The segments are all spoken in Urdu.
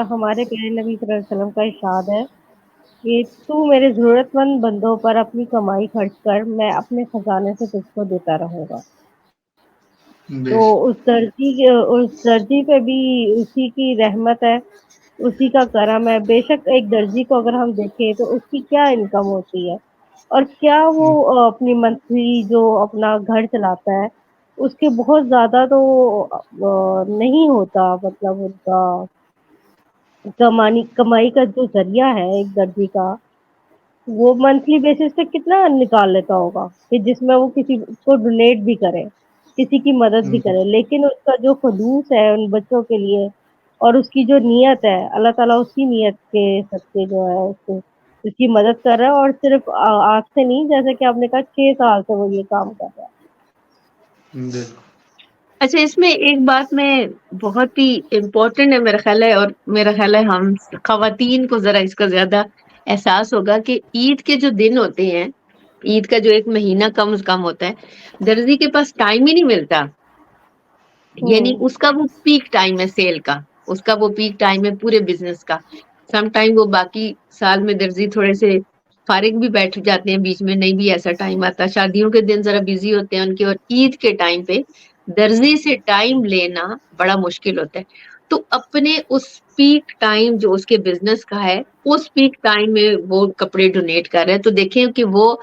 ہمارے پیارے نبی صلی اللہ علیہ وسلم کا ارشاد ہے کہ تو میرے ضرورت مند بندوں پر اپنی کمائی خرچ کر، میں اپنے خزانے سے تجھ کو دیتا رہوں گا۔ تو بے شک، اس درجی پہ بھی اسی کی رحمت ہے، اسی کا کرم ہے۔ بے شک ایک درجی کو اگر ہم دیکھیں تو اس کی کیا انکم ہوتی ہے، اور کیا وہ اپنی منتھلی جو اپنا گھر چلاتا ہے اس کے بہت زیادہ تو نہیں ہوتا، مطلب ان کا کمائی کا جو ذریعہ ہے ایک درجی کا، وہ منتھلی بیسس پہ کتنا نکال لیتا ہوگا کہ جس میں وہ کسی کو ڈونیٹ بھی کرے، کسی کی مدد بھی کرے، لیکن اس کا جو خلوص ہے ان بچوں کے لیے اور اس کی جو نیت ہے، اللہ تعالیٰ اسی نیت کے صدقے جو ہے اس کی مدد کر رہا ہے، اور صرف آج سے نہیں، جیسے کہ آپ نے کہا 6 سال سے وہ یہ کام کر رہا ہے۔ بالکل اچھا، اس میں ایک بات میں بہت ہی امپورٹنٹ ہے میرا خیال ہے، اور میرا خیال ہے ہم خواتین کو ذرا اس کا زیادہ احساس ہوگا کہ عید کے جو دن ہوتے ہیں، عید کا جو ایک مہینہ کم از کم ہوتا ہے، درزی کے پاس ٹائم ہی نہیں ملتا۔ یعنی ہوں اس کا وہ پیک ٹائم ہے سیل کا، اس کا وہ پیک ٹائم ہے پورے بزنس کا۔ سم ٹائم وہ باقی سال میں درزی تھوڑے سے فارغ بھی بیٹھ جاتے ہیں، بیچ میں نہیں بھی ایسا ٹائم آتا، شادیوں کے دن ذرا بزی ہوتے ہیں ان کے، اور عید کے ٹائم پہ درزی سے ٹائم لینا بڑا مشکل ہوتا ہے۔ تو اپنے اس پیک ٹائم جو اس کے بزنس کا ہے، اس پیک ٹائم میں وہ کپڑے ڈونیٹ کر رہے ہیں، تو دیکھیں کہ وہ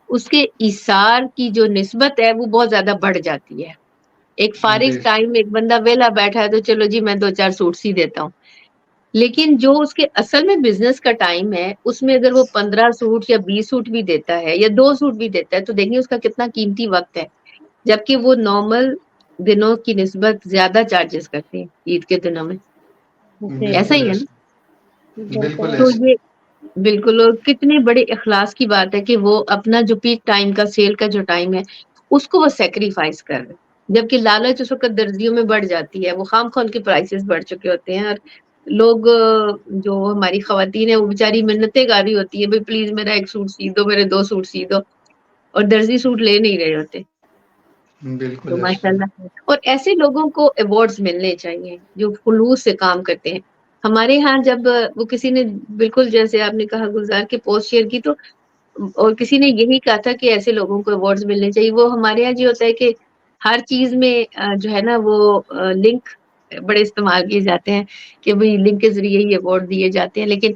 اس کے ایثار کی جو نسبت ہے وہ بہت زیادہ بڑھ جاتی ہے۔ ایک فارغ بے ٹائم ایک بندہ ویلا بیٹھا ہے تو چلو جی میں 2 4 سوٹ سی دیتا ہوں، لیکن جو اس کے اصل میں بزنس کا ٹائم ہے اس میں اگر وہ 15 سوٹ یا 20 سوٹ بھی دیتا ہے یا 2 سوٹ بھی دیتا ہے، تو دیکھیں اس کا کتنا قیمتی وقت ہے، جبکہ وہ نارمل دنوں کی نسبت زیادہ چارجز کرتے ہیں عید کے دنوں میں۔ جی ایسا بالکل ہی ہے ایسے، نا؟ بالکل بالکل تو ایسے، یہ بالکل، اور کتنے بڑے اخلاص کی بات ہے کہ وہ اپنا جو پیک ٹائم کا سیل کا جو ٹائم ہے اس کو وہ سیکریفائس کر رہے ہیں، جبکہ لالچ اس وقت درزیوں میں بڑھ جاتی ہے، وہ خام خواہ ان کے پرائسز بڑھ چکے ہوتے ہیں، اور لوگ جو ہماری خواتین ہیں وہ بیچاری منتیں گا رہی ہوتی ہے، بھائی پلیز میرا 1 سوٹ سی دو، میرے 2 سوٹ سی دو، اور درزی سوٹ لے نہیں رہے ہوتے۔ بالکل تو ایسے، ماشاء اللہ، اور ایسے لوگوں کو ایوارڈز ملنے چاہیے جو خلوص سے کام کرتے ہیں۔ ہمارے ہاں جب وہ کسی نے بالکل جیسے آپ نے کہا گلزار کی پوسٹ شیئر کی، تو اور کسی نے یہی کہا تھا کہ ایسے لوگوں کو ایوارڈز ملنے چاہیے۔ وہ ہمارے یہاں یہ ہوتا ہے کہ ہر چیز میں جو ہے نا وہ لنک بڑے استعمال کیے جاتے ہیں کہ بھئی لنک کے ذریعے ہی ایوارڈ دیے جاتے ہیں، لیکن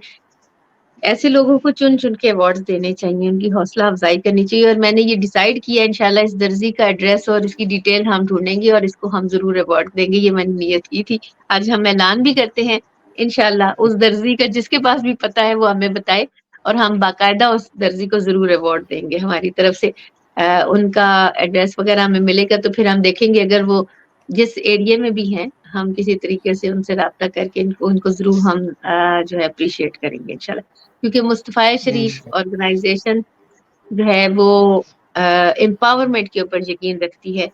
ایسے لوگوں کو چن چن کے ایوارڈز دینے چاہیے، ان کی حوصلہ افزائی کرنی چاہیے۔ اور میں نے یہ ڈیسائیڈ کیا انشاءاللہ اس درزی کا ایڈریس اور اس کی ڈیٹیل ہم ڈھونڈیں گے اور اس کو ہم ضرور ایوارڈ دیں گے، یہ میں نے نیت کی تھی۔ آج ہم اعلان بھی کرتے ہیں انشاءاللہ، اس درزی کا جس کے پاس بھی پتہ ہے وہ ہمیں بتائے، اور ہم باقاعدہ اس درزی کو ضرور ایوارڈ دیں گے ہماری طرف سے۔ ان کا ایڈریس وغیرہ ہمیں ملے گا تو پھر ہم دیکھیں گے، اگر وہ جس ایریا میں بھی ہیں ہم کسی طریقے سے ان سے رابطہ کر کے ان کو ضرور ہم جو ہے اپریشیٹ کریں گے انشاءاللہ، کیونکہ مصطفی شریف انشاءاللہ آرگنائزیشن جو ہے وہ امپاورمنٹ کے اوپر یقین رکھتی ہے،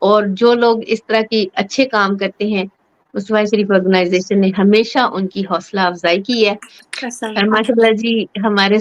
اور جو لوگ اس طرح کی اچھے کام کرتے ہیں مصطفی شریف آرگنائزیشن نے ہمیشہ ان کی حوصلہ افزائی کی ہے۔ اور ماشاء اللہ جی ہمارے